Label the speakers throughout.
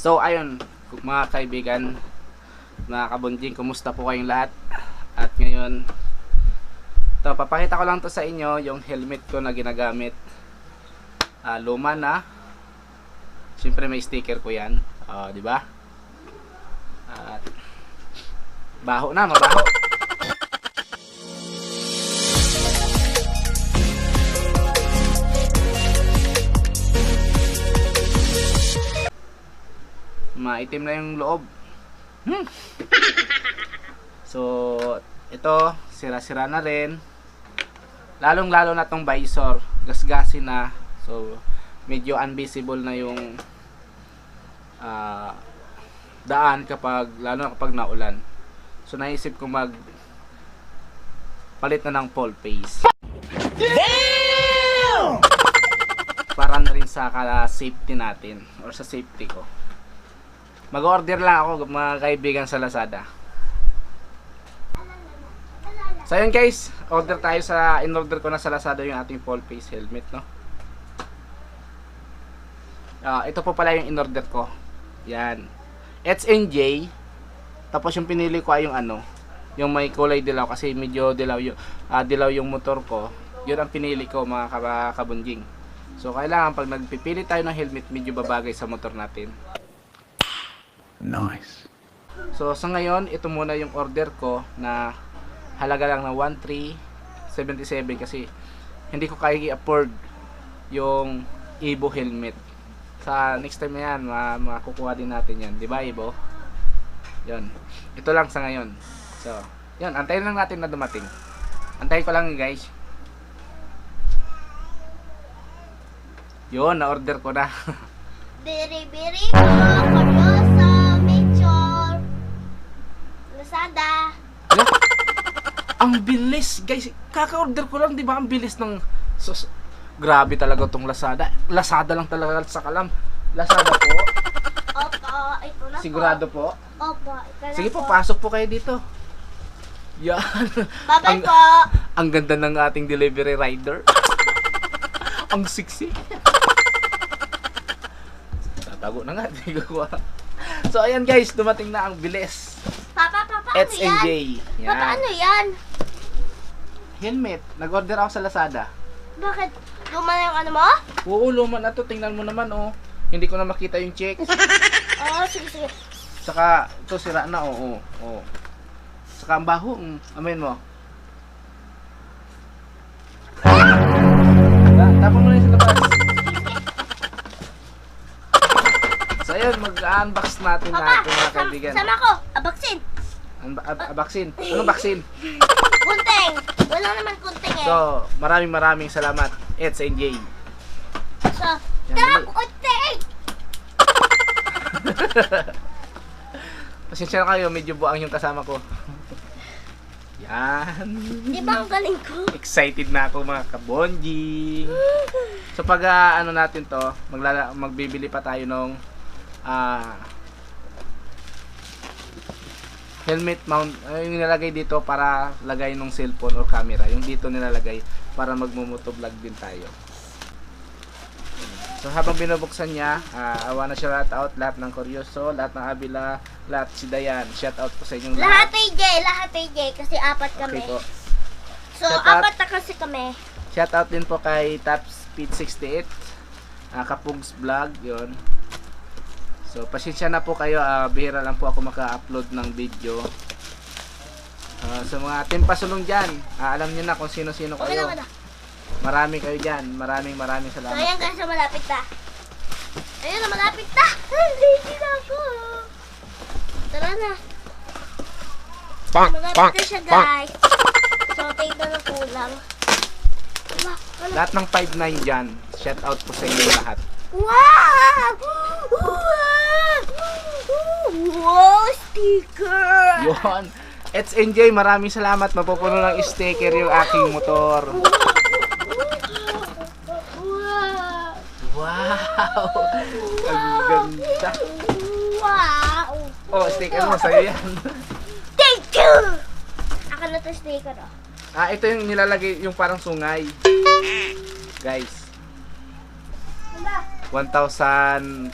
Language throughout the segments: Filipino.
Speaker 1: So ayun, mga kaibigan, mga kabunding, kumusta po kayong lahat? At ngayon, to papakita ko lang to sa inyo yung helmet ko na ginagamit. Luma na. Siyempre may sticker ko 'yan. Di ba? At baho na, mabaho. Maitim na yung loob. So, ito, sira-sira na rin. Lalong-lalo na tong visor, gasgasin na. So, medyo invisible na yung daan kapag, lalo na kapag naulan. So, naisip ko palit na ng full face. Damn! Para na rin sa safety natin, or sa safety ko. Mag-order lang ako, mga kaibigan, sa Lazada. So yun guys, in-order ko na sa Lazada yung ating full face helmet, no? Ito po pala yung in-order ko. Yan. HNJ. Tapos yung pinili ko ay yung yung may kulay dilaw, kasi medyo dilaw yung motor ko. Yun ang pinili ko, mga kabunjing. So kailangan pag nagpipili tayo ng helmet, medyo babagay sa motor natin.
Speaker 2: Nice.
Speaker 1: So sa ngayon, ito muna yung order ko na halaga lang ng 1,377 kasi hindi ko kaya i-afford yung Evo helmet. Sa next time na yan, makukuha din natin yan. Diba Evo? Yun. Ito lang sa ngayon. So, yun. Antayin lang natin na dumating. Antayin ko lang guys. Yun, na-order ko na.
Speaker 3: Biri-biri po, sa Major Lazada.
Speaker 1: Ang bilis, guys. Kaka-order ko lang, 'di ba? Ang bilis ng grabe talaga tong Lazada. Lazada lang talaga sa kalam. Lazada po.
Speaker 3: Opo, ito na
Speaker 1: Sigurado
Speaker 3: po.
Speaker 1: po.
Speaker 3: Opo, ito na
Speaker 1: Sige po,
Speaker 3: po.
Speaker 1: pasok po kayo dito. Yan.
Speaker 3: Bye-bye po.
Speaker 1: Ang ganda ng ating delivery rider. Ang sexy. Tatago na nga, di ko. So ayan guys, dumating na ang bilis.
Speaker 3: Papa, ano
Speaker 1: HNJ.
Speaker 3: yan? Papa, ano yan?
Speaker 1: Helmet. Nag-order ako sa Lazada.
Speaker 3: Bakit? Luma na yung ano mo?
Speaker 1: Oo, luma na to. Tingnan mo naman, oh. Hindi ko na makita yung checks.
Speaker 3: Oo, sige.
Speaker 1: Saka, ito sira na, oo. Oo. Saka ang baho. Amayin mo. Tapon mo na yung sa labas. So, ayun, mag-unbox natin
Speaker 3: Papa,
Speaker 1: mga kaibigan.
Speaker 3: sama ko. Abaksin.
Speaker 1: Baksin. Anong baksin?
Speaker 3: Kunting. Wala naman kunting eh.
Speaker 1: So, maraming salamat. HNJ.
Speaker 3: So,
Speaker 1: Yan, dali.
Speaker 3: kunting.
Speaker 1: Pasensya na kayo, medyo buang yung kasama ko. Yan.
Speaker 3: Di ba ang galing ko?
Speaker 1: Excited na ako mga kabonjing. So pag natin to, magbibili pa tayo ng helmet mount, yung nilalagay dito para lagay ng cellphone or camera. Yung dito nilalagay para magmumotovlog din tayo. So habang binubuksan niya, awa na shout out lahat ng Kuryoso, lahat ng Abila, lahat si Dayan. Shout out po sa inyong
Speaker 3: Lahat
Speaker 1: lahat.
Speaker 3: AJ, kasi apat kami.
Speaker 1: Okay po.
Speaker 3: So,
Speaker 1: Shout out.
Speaker 3: apat na kasi kami.
Speaker 1: Shout out din po kay Top Speed 68, Kapugs Vlog, yon. So pasensya na po kayo, bihira lang po ako maka-upload ng video. Sa mga timpasulong dyan, alam niyo na kung sino-sino
Speaker 3: Okay
Speaker 1: kayo.
Speaker 3: na.
Speaker 1: Marami kayo dyan. Maraming
Speaker 3: So,
Speaker 1: salamat.
Speaker 3: ayan guys, malapit na. Ayun na, malapit na. Lazy na ako. Tara na. Malapit na siya guys. So, take na ng kulang.
Speaker 1: Lahat ng 5'9 dyan, shout out po sa inyo lahat.
Speaker 3: Wow! Wow! Sticker!
Speaker 1: Yun. HNJ, maraming salamat. Mapupuno ng sticker yung aking motor.
Speaker 3: Wow!
Speaker 1: Wow! Ang ganda.
Speaker 3: Wow!
Speaker 1: Oh, sticker mo, sa'yo yan.
Speaker 3: Thank you! Ako na to sticker oh.
Speaker 1: Ito yung nilalagay, yung parang sungay. Guys. 1,300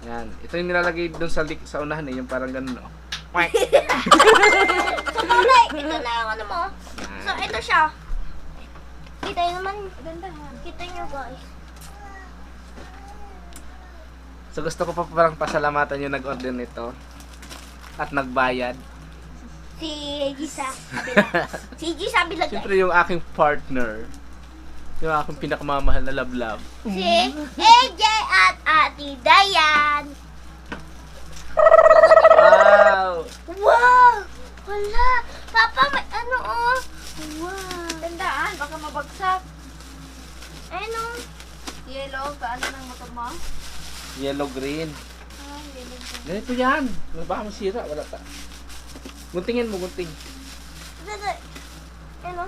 Speaker 1: Yan. Ito yung nilalagay doon sa unahan eh, yung parang ganun, no? Quack!
Speaker 3: So, mamay, ito na yung ano mo. So, ito siya. Kita nyo naman. Kita nyo, guys.
Speaker 1: So, gusto ko pa parang pasalamatan yung nag-order nito. At nagbayad.
Speaker 3: Si Gisa. Si Gisa Bilag.
Speaker 1: Siyempre yung aking partner. Yung aking pinakamamahal na love-love.
Speaker 3: Si AJ at Ate Dayan.
Speaker 1: Wow!
Speaker 3: Wow! Wala! Papa, may ano oh! Wow!
Speaker 2: Tandaan, baka mabagsak.
Speaker 3: Ano?
Speaker 2: Yellow, paano ng motor mo?
Speaker 1: Yellow-green.
Speaker 2: Ah, yellow.
Speaker 1: Ganito yan. Baka masira. Wala ta. Guntingin mo, gunting.
Speaker 3: Ano?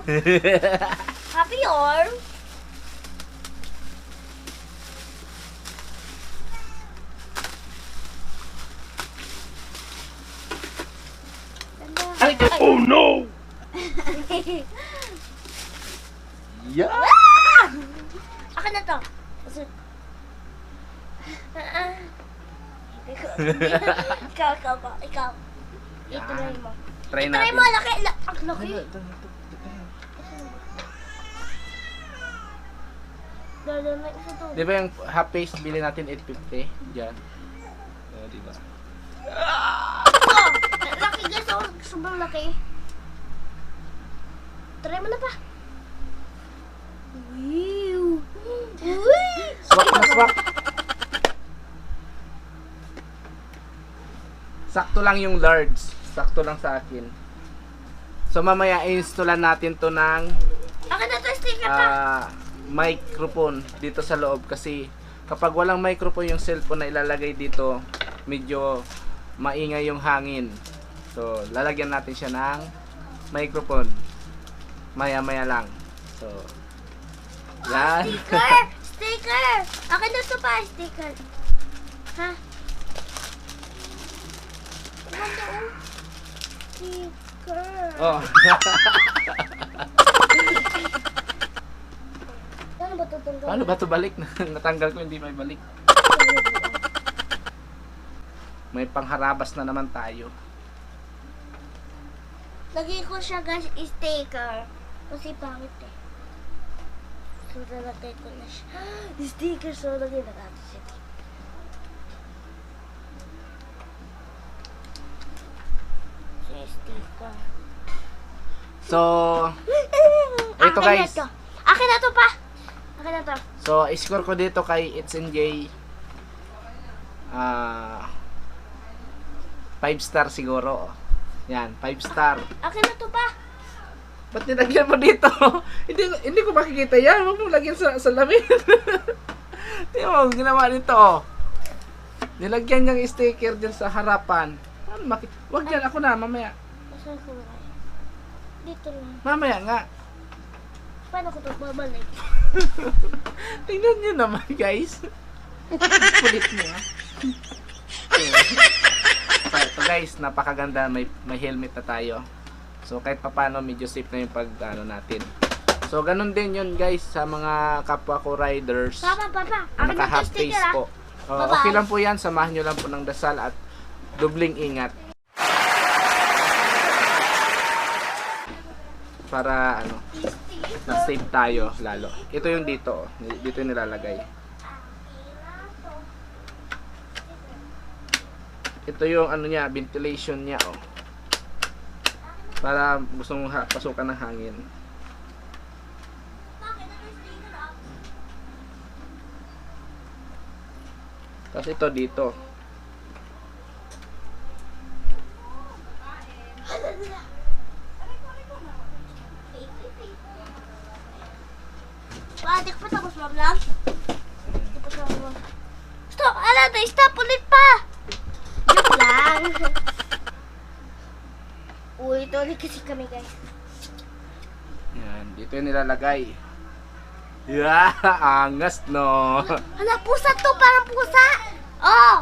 Speaker 3: Happy or?
Speaker 1: Ay! Oh no! Yeah!
Speaker 3: Akin na to. Ikaw. Itry mo.
Speaker 1: Try
Speaker 3: Itry
Speaker 1: natin.
Speaker 3: mo, laki. Ang laki. Dadamay isa to.
Speaker 1: Di ba yung half face bili natin 850? Diyan. Di ba?
Speaker 3: Oh, laki guys. Oh, sobrang laki. Try mo na pa. Wow.
Speaker 1: Swak na swak. Sakto lang yung large. Sakto lang sa akin. So mamaya installan natin to ng
Speaker 3: Akin na to, sticker pa.
Speaker 1: microphone dito sa loob kasi kapag walang microphone yung cellphone na ilalagay dito, medyo maingay yung hangin. So lalagyan natin siya ng microphone. Maya-maya lang. So yan.
Speaker 3: Sticker! Sticker! Akin na to pa, sticker. Ha? Ganda oh. Sticker.
Speaker 1: Oh.
Speaker 3: Paano ba tutunggal?
Speaker 1: Paano ba 'to balik? Natanggal ko, hindi may balik. May pangharabas na naman tayo.
Speaker 3: Lagay ko siya guys, sticker. Kasi pangit eh. So, nalagay ko na siya. Sticker, so lagay na natin siya. Sticker.
Speaker 1: So, ito guys.
Speaker 3: Na to. Akin na to pa. Akin na to.
Speaker 1: So, score ko dito kay It's NJ 5 star siguro. Yan, 5 star.
Speaker 3: Akin na to pa.
Speaker 1: Ba't nilagyan mo dito? hindi ko makikita yan. Huwag mo lagyan sa salamin. Tingnan mo, ginawa nito. Oh. Nilagyan niyang sticker dyan sa harapan. Huwag dyan, ako na, mamaya.
Speaker 3: Saan ko na? Dito lang.
Speaker 1: Mamaya nga.
Speaker 3: Paano ko ito babalik?
Speaker 1: Tingnan niyo naman, guys. Kulit niya. So, ito guys, napakaganda. May helmet na tayo. So, kahit papano, medyo safe na yung pag-ano natin. So, ganun din yun, guys, sa mga kapwa ko riders.
Speaker 3: Papa. Akin na to
Speaker 1: Naka-half
Speaker 3: sticker
Speaker 1: face
Speaker 3: ah.
Speaker 1: po.
Speaker 3: Bye-bye.
Speaker 1: Okay lang po yan. Samahan nyo lang po ng dasal at dubling ingat. Para, mas safe tayo lalo. Ito yung dito, oh. Dito yung nilalagay. Ito yung niya, ventilation niya, oh. Para gusto mong pasukan ng hangin. Tapos ito dito.
Speaker 3: Di ko pa tapos mag-vlog. Stop! Stop! Ulit pa! Joke lang. Uy, ulit kasi kami guys.
Speaker 1: Yan, dito yung nilalagay. Yeah, angas no.
Speaker 3: Hala, pusa to! Parang pusa! Oh!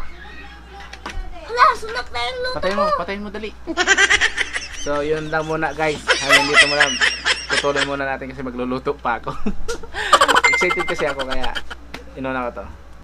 Speaker 3: Hala, sunak na yung luto ko.
Speaker 1: Patayin mo dali. So, yun lang muna guys. Hanggang dito muna. Tutuloy muna natin kasi magluluto pa ako. Excited kasi ako kaya inuna ko to.